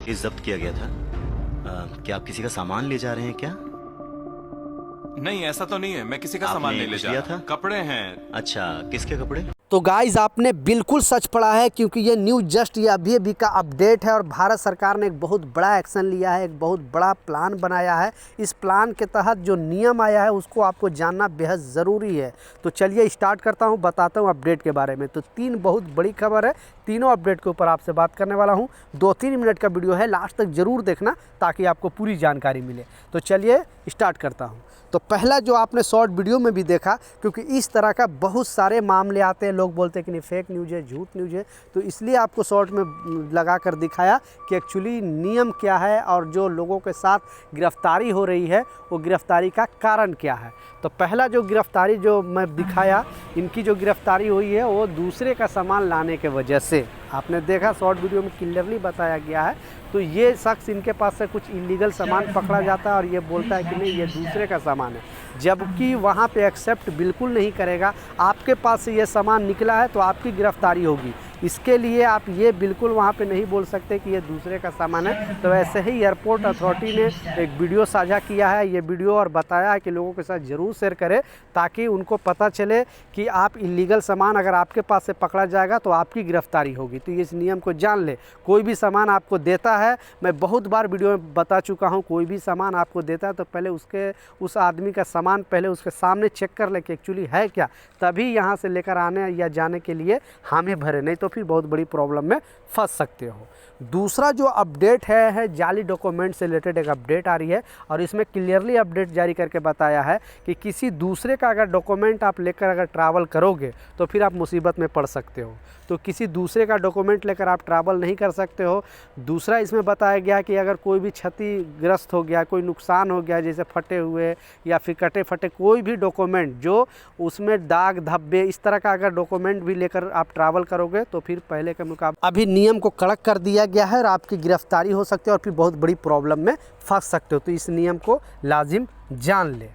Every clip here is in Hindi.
ये जब्त किया गया था। क्या आप किसी का सामान ले जा रहे हैं क्या? नहीं, ऐसा तो नहीं है। मैं किसी का सामान आपने नहीं ले कुछ जा लिया रहा। था? कपड़े हैं। अच्छा, किसके कपड़े? तो गाइज आपने बिल्कुल सच पढ़ा है, क्योंकि ये न्यूज़ जस्ट ये अभी का अपडेट है और भारत सरकार ने एक बहुत बड़ा एक्शन लिया है, एक बहुत बड़ा प्लान बनाया है। इस प्लान के तहत जो नियम आया है उसको आपको जानना बेहद ज़रूरी है। तो चलिए स्टार्ट करता हूँ, बताता हूँ अपडेट के बारे में। तो 3 बहुत बड़ी खबर है, तीनों अपडेट के ऊपर आपसे बात करने वाला हूँ। 2-3 मिनट का वीडियो है, लास्ट तक ज़रूर देखना ताकि आपको पूरी जानकारी मिले। तो चलिए स्टार्ट करता हूँ। तो पहला जो आपने शॉर्ट वीडियो में भी देखा, क्योंकि इस तरह का बहुत सारे मामले आते हैं, लोग बोलते हैं कि नहीं फेक न्यूज़ है, झूठ न्यूज़ है, तो इसलिए आपको शॉर्ट में लगा कर दिखाया कि एक्चुअली नियम क्या है और जो लोगों के साथ गिरफ्तारी हो रही है वो गिरफ्तारी का कारण क्या है। तो पहला जो गिरफ्तारी जो मैं दिखाया, इनकी जो गिरफ्तारी हुई है वो दूसरे का सामान लाने के वजह से, आपने देखा शॉर्ट वीडियो में क्लियरली बताया गया है। तो ये शख्स, इनके पास से कुछ इलीगल सामान पकड़ा जाता है और ये बोलता है कि नहीं ये दूसरे का सामान है, जबकि वहाँ पे एक्सेप्ट बिल्कुल नहीं करेगा। आपके पास से ये सामान निकला है तो आपकी गिरफ्तारी होगी। इसके लिए आप ये बिल्कुल वहाँ पे नहीं बोल सकते कि ये दूसरे का सामान है। तो ऐसे ही एयरपोर्ट अथॉरिटी ने एक वीडियो साझा किया है, ये वीडियो, और बताया है कि लोगों के साथ ज़रूर शेयर करें ताकि उनको पता चले कि आप इलीगल सामान अगर आपके पास से पकड़ा जाएगा तो आपकी गिरफ्तारी होगी। तो इस नियम को जान ले। कोई भी सामान आपको देता है, मैं बहुत बार वीडियो में बता चुका हूँ, कोई भी सामान आपको देता है तो पहले उस आदमी का सामान पहले उसके सामने चेक कर ले कि एक्चुअली है क्या, तभी यहाँ से लेकर आने या जाने के लिए हामी भरे, नहीं तो फिर बहुत बड़ी प्रॉब्लम में फंस सकते हो। दूसरा जो अपडेट है जाली डॉक्यूमेंट से रिलेटेड एक अपडेट आ रही है और इसमें क्लियरली अपडेट जारी करके बताया है कि किसी दूसरे का अगर डॉक्यूमेंट आप लेकर अगर ट्रैवल करोगे तो फिर आप मुसीबत में पड़ सकते हो। तो किसी दूसरे का डॉक्यूमेंट लेकर आप ट्रैवल नहीं कर सकते हो। दूसरा इसमें बताया गया कि अगर कोई भी क्षतिग्रस्त हो गया, कोई नुकसान हो गया, जैसे फटे हुए या फिर कटे फटे कोई भी डॉक्यूमेंट जो उसमें दाग धब्बे इस तरह का अगर डॉक्यूमेंट भी लेकर आप ट्रैवल करोगे तो फिर पहले के मुकाबले अभी नियम को कड़क कर दिया गया है और आपकी गिरफ्तारी हो सकती है और फिर बहुत बड़ी प्रॉब्लम में फंस सकते हो। तो इस नियम को लाजिम जान ले।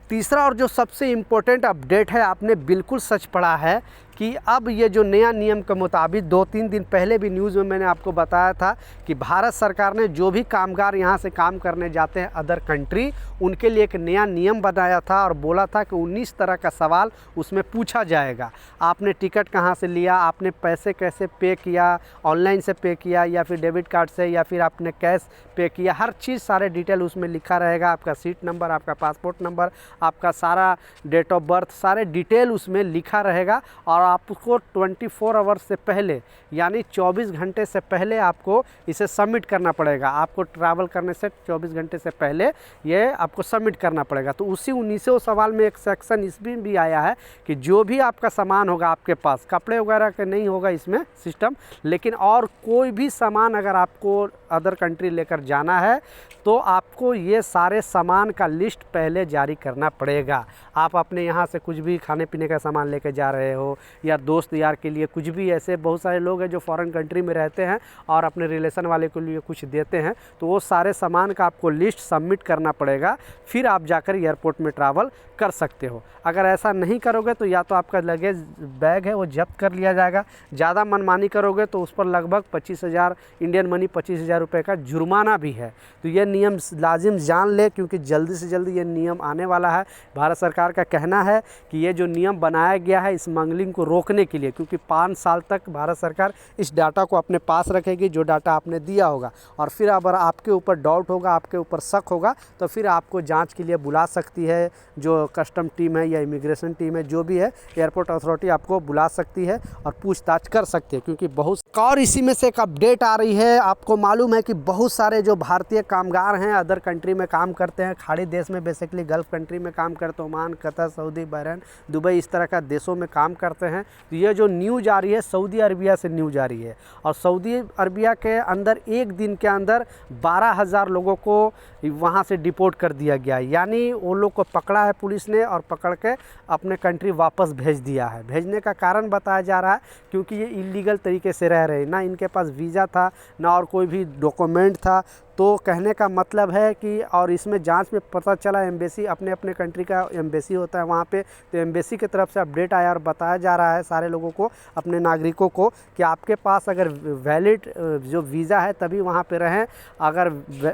तीसरा और जो सबसे इम्पोर्टेंट अपडेट है, आपने बिल्कुल सच पढ़ा है कि अब ये जो नया नियम के मुताबिक 2-3 दिन पहले भी न्यूज़ में मैंने आपको बताया था कि भारत सरकार ने जो भी कामगार यहाँ से काम करने जाते हैं अदर कंट्री, उनके लिए एक नया नियम बनाया था और बोला था कि 19 तरह का सवाल उसमें पूछा जाएगा। आपने टिकट कहाँ से लिया, आपने पैसे कैसे पे किया, ऑनलाइन से पे किया या फिर डेबिट कार्ड से या फिर आपने कैश पे किया, हर चीज़ सारे डिटेल उसमें लिखा रहेगा। आपका सीट नंबर, आपका पासपोर्ट नंबर, आपका सारा डेट ऑफ बर्थ, सारे डिटेल उसमें लिखा रहेगा और आपको 24 आवर्स से पहले यानी 24 घंटे से पहले आपको इसे सबमिट करना पड़ेगा। आपको ट्रैवल करने से 24 घंटे से पहले ये आपको सबमिट करना पड़ेगा। तो उसी 19वें सवाल में एक सेक्शन इसमें भी आया है कि जो भी आपका सामान होगा आपके पास, कपड़े वगैरह का नहीं होगा इसमें सिस्टम, लेकिन और कोई भी सामान अगर आपको अदर कंट्री लेकर जाना है तो आपको ये सारे सामान का लिस्ट पहले जारी करना पड़ेगा। आप अपने यहाँ से कुछ भी खाने पीने का सामान लेकर जा रहे हो या दोस्त यार के लिए कुछ भी, ऐसे बहुत सारे लोग हैं जो फॉरेन कंट्री में रहते हैं और अपने रिलेशन वाले के लिए कुछ देते हैं, तो वो सारे सामान का आपको लिस्ट सबमिट करना पड़ेगा, फिर आप जाकर एयरपोर्ट में ट्रैवल कर सकते हो। अगर ऐसा नहीं करोगे तो या तो आपका लगेज बैग है वो जब्त कर लिया जाएगा, ज़्यादा मनमानी करोगे तो उस पर लगभग 25,000 इंडियन मनी 25,000 रुपये का जुर्माना भी है। तो ये नियम लाजिम जान ले, क्योंकि जल्दी से जल्दी ये नियम आने वाला है। भारत सरकार का कहना है कि ये जो नियम बनाया गया है स्मगलिंग को रोकने के लिए, क्योंकि 5 साल तक भारत सरकार इस डाटा को अपने पास रखेगी जो डाटा आपने दिया होगा, और फिर अगर आपके ऊपर डाउट होगा, आपके ऊपर शक होगा तो फिर आपको जांच के लिए बुला सकती है। जो कस्टम टीम है या इमिग्रेशन टीम है, जो भी है, एयरपोर्ट अथॉरिटी आपको बुला सकती है और पूछताछ कर सकती है, क्योंकि बहुत। और इसी में से एक अपडेट आ रही है, आपको मालूम है कि बहुत सारे जो भारतीय कामगार हैं अदर कंट्री में काम करते हैं, खाड़ी देश में, बेसिकली गल्फ़ कंट्री में काम करते हैं, Oman, Qatar, Saudi, Bahrain, Dubai, इस तरह का देशों में काम करते हैं। तो ये जो न्यूज़ आ रही है सऊदी अरबिया से न्यूज़ आ रही है, और सऊदी अरबिया के अंदर एक दिन के अंदर 12,000 लोगों को वहाँ से डिपोर्ट कर दिया गया है। यानी वो लोग को पकड़ा है पुलिस ने और पकड़ के अपने कंट्री वापस भेज दिया है। भेजने का कारण बताया जा रहा है क्योंकि ये इलीगल तरीके से रह रहे हैं, ना इनके पास वीज़ा था ना और कोई भी डॉक्यूमेंट था, तो कहने का मतलब है कि और इसमें जांच में पता चला, एम्बेसी अपने अपने कंट्री का एम्बेसी होता है वहाँ पे, तो एम्बेसी की तरफ से अपडेट आया और बताया जा रहा है सारे लोगों को, अपने नागरिकों को, कि आपके पास अगर वैलिड जो वीज़ा है तभी वहाँ पे रहें, अगर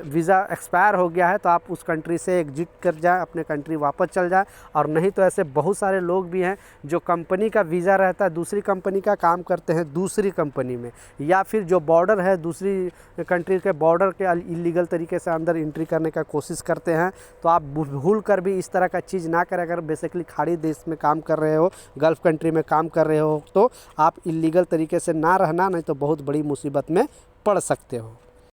वीज़ा एक्सपायर हो गया है तो आप उस कंट्री से एग्जिट कर जाएं, अपने कंट्री वापस चल जाएं। और नहीं तो ऐसे बहुत सारे लोग भी हैं जो कंपनी का वीज़ा रहता है, दूसरी कंपनी का काम करते हैं दूसरी कंपनी में, या फिर जो बॉर्डर है दूसरी कंट्री के बॉर्डर के इलीगल तरीके से अंदर एंट्री करने का कोशिश करते हैं। तो आप भूल कर भी इस तरह का चीज़ ना करें। अगर बेसिकली खाड़ी देश में काम कर रहे हो, गल्फ़ कंट्री में काम कर रहे हो, तो आप इलीगल तरीके से ना रहना, नहीं तो बहुत बड़ी मुसीबत में पड़ सकते हो।